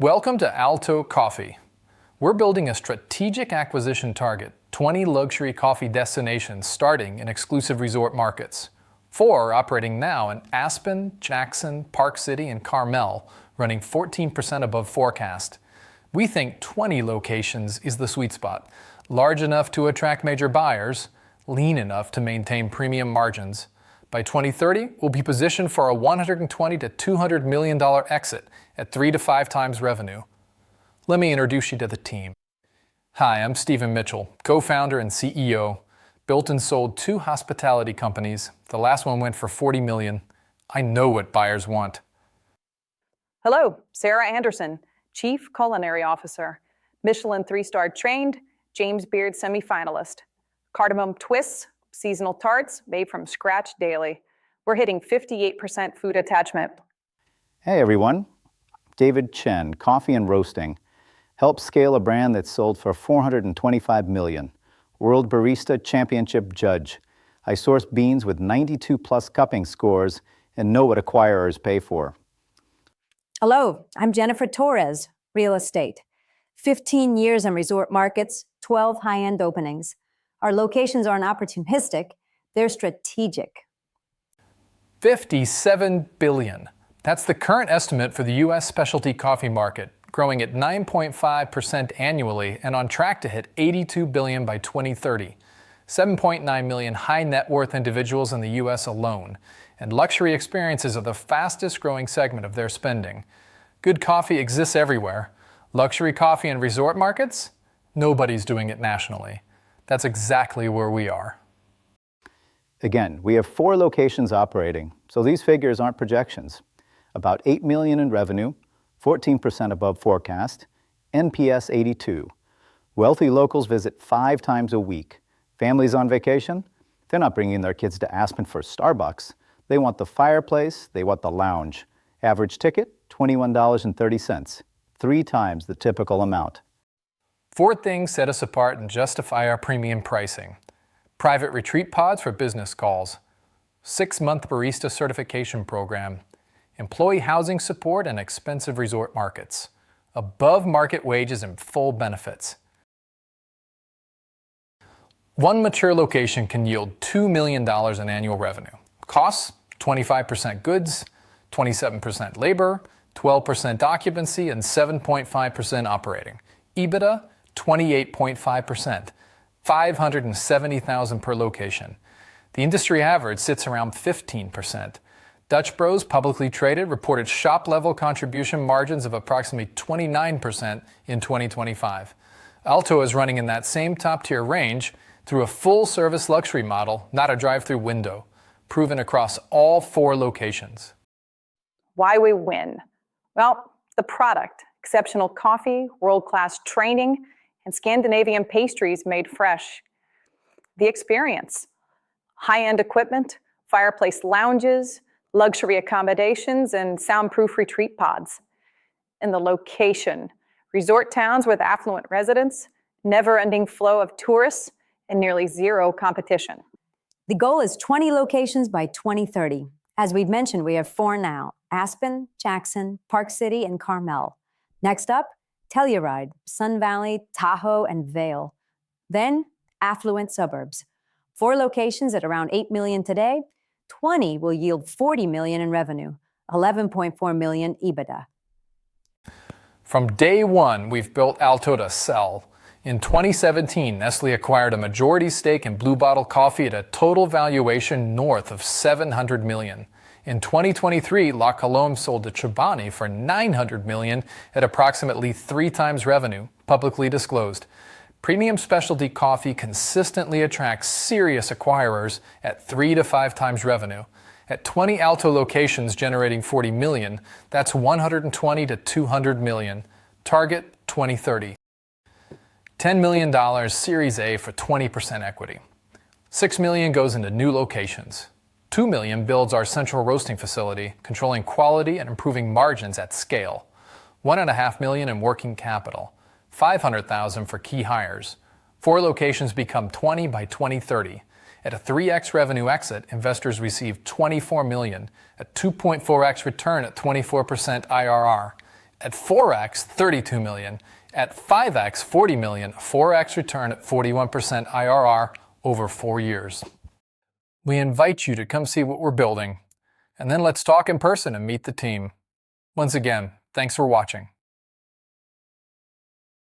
Welcome to ALTO Coffee. We're building a strategic acquisition target, 20 luxury coffee destinations starting in exclusive resort markets. 4 operating now in Aspen, Jackson, Park City, and Carmel, running 14% above forecast. We think 20 locations is the sweet spot, large enough to attract major buyers, lean enough to maintain premium margins. By 2030, we'll be positioned for a $120 to $200 million exit at 3 to 5 times revenue. Let me introduce you to the team. Hi, I'm Stephen Mitchell, co-founder and CEO. Built and sold 2 hospitality companies. The last one went for $40 million. I know what buyers want. Hello, Sarah Anderson, Chief Culinary Officer, Michelin 3-star trained, James Beard semifinalist. Cardamom twists, seasonal tarts made from scratch daily. We're hitting 58% food attachment. Hey everyone, David Chen, Coffee and Roasting. Helped scale a brand that's sold for $425 million. World Barista Championship Judge. I source beans with 92 plus cupping scores and know what acquirers pay for. Hello, I'm Jennifer Torres, Real Estate. 15 years in resort markets, 12 high-end openings. Our locations aren't opportunistic, they're strategic. $57 billion. That's the current estimate for the U.S. specialty coffee market, growing at 9.5% annually and on track to hit $82 billion by 2030. 7.9 million high net worth individuals in the U.S. alone, and luxury experiences are the fastest growing segment of their spending. Good coffee exists everywhere. Luxury coffee in resort markets? Nobody's doing it nationally. That's exactly where we are. Again, we have 4 locations operating, so these figures aren't projections. About $8 million in revenue, 14% above forecast, NPS 82. Wealthy locals visit 5 times a week. Families on vacation? They're not bringing their kids to Aspen for Starbucks. They want the fireplace, they want the lounge. Average ticket, $21.30, 3 times the typical amount. 4 things set us apart and justify our premium pricing. Private retreat pods for business calls, 6-month barista certification program, employee housing support and expensive resort markets, above market wages and full benefits. One mature location can yield $2 million in annual revenue. Costs, 25% goods, 27% labor, 12% occupancy, and 7.5% operating. EBITDA, 28.5%, $570,000 per location. The industry average sits around 15%. Dutch Bros, publicly traded, reported shop-level contribution margins of approximately 29% in 2025. ALTO is running in that same top-tier range through a full-service luxury model, not a drive-through window, proven across all 4 locations. Why we win? Well, the product, exceptional coffee, world-class training, and Scandinavian pastries made fresh. The experience, high-end equipment, fireplace lounges, luxury accommodations, and soundproof retreat pods. And the location, resort towns with affluent residents, never-ending flow of tourists, and nearly 0 competition. The goal is 20 locations by 2030. As we've mentioned, we have 4 now: Aspen, Jackson, Park City, and Carmel. Next up, Telluride, Sun Valley, Tahoe, and Vail. Then, affluent suburbs. 4 locations at around $8 million today, 20 will yield $40 million in revenue, $11.4 million EBITDA. From day one, we've built ALTO to sell. In 2017, Nestle acquired a majority stake in Blue Bottle Coffee at a total valuation north of $700 million. In 2023, La Colombe sold to Chobani for $900 million at approximately 3 times revenue, publicly disclosed. Premium specialty coffee consistently attracts serious acquirers at 3 to 5 times revenue. At 20 ALTO locations generating $40 million, that's $120 to $200 million. Target 2030. $10 million Series A for 20% equity. $6 million goes into new locations. $2 million builds our central roasting facility, controlling quality and improving margins at scale. $1.5 million in working capital. $500,000 for key hires. 4 locations become 20 by 2030. At a 3x revenue exit, investors receive $24 million, a 2.4x return at 24% IRR. At 4x, $32 million. At 5x, $40 million. 4x return at 41% IRR over 4 years. We invite you to come see what we're building, and then let's talk in person and meet the team. Once again, thanks for watching.